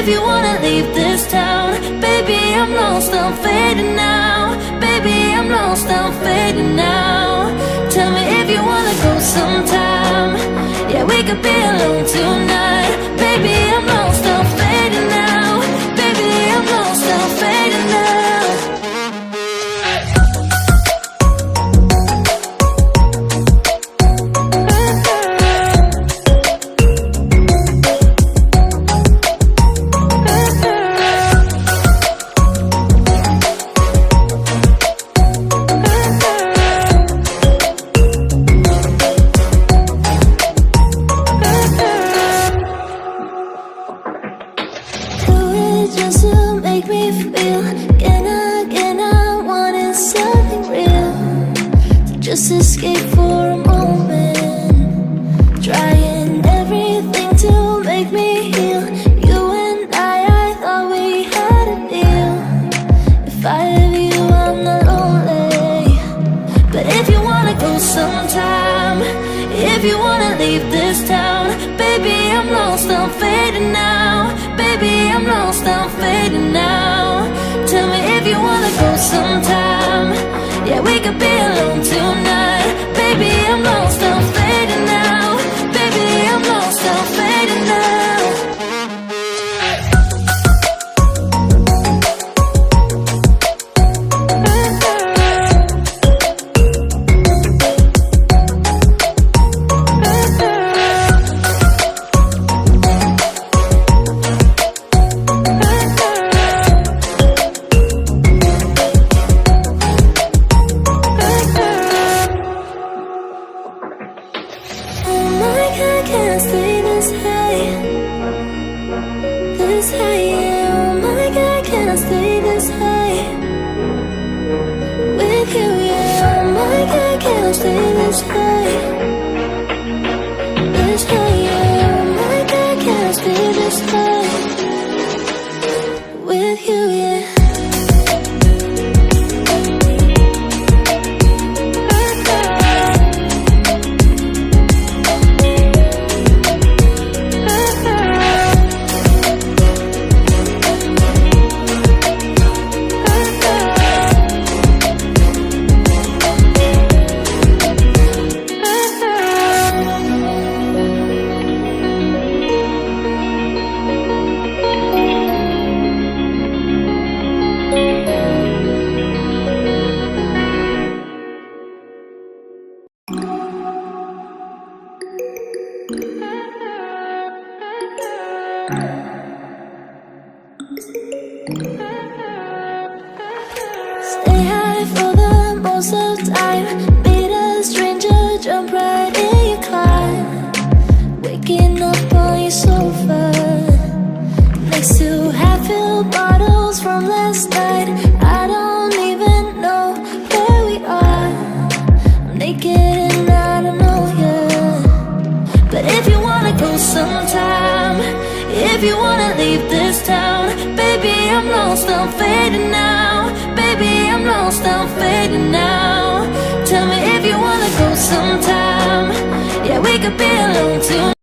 if you wanna leave this town. Baby, I'm lost, I'm fading now. Baby, I'm lost, I'm fading now. Tell me if you wanna go sometime. Yeah, we could be alone tonight. Baby, I'm lost, I'm fading now. Baby, I'm lost, I'm fading now. Just escape for a moment, trying everything to make me heal. You and I thought we had a deal. If I have you, I'm not lonely. But if you wanna go sometime, if you wanna leave this town, baby, I'm lost, I'm fading now. Baby, I'm lost, I'm fading now. Tell me if you wanna go sometime. Yeah, we could be alone tonight. Baby, I'm lost, I'm fading now. Baby, I'm lost, I'm fading now. Stay high for the most of time. Meet a stranger, jump right in your car. Waking up on your sofa next to half-filled bottles from last night. I don't even know where we are. I'm naked and I don't know you. But if you wanna go sometime, if you wanna leave this town, baby, I'm lost, I'm fading now. Baby, I'm lost, I'm fading now. Tell me if you wanna go sometime. Yeah, we could be alone tonight.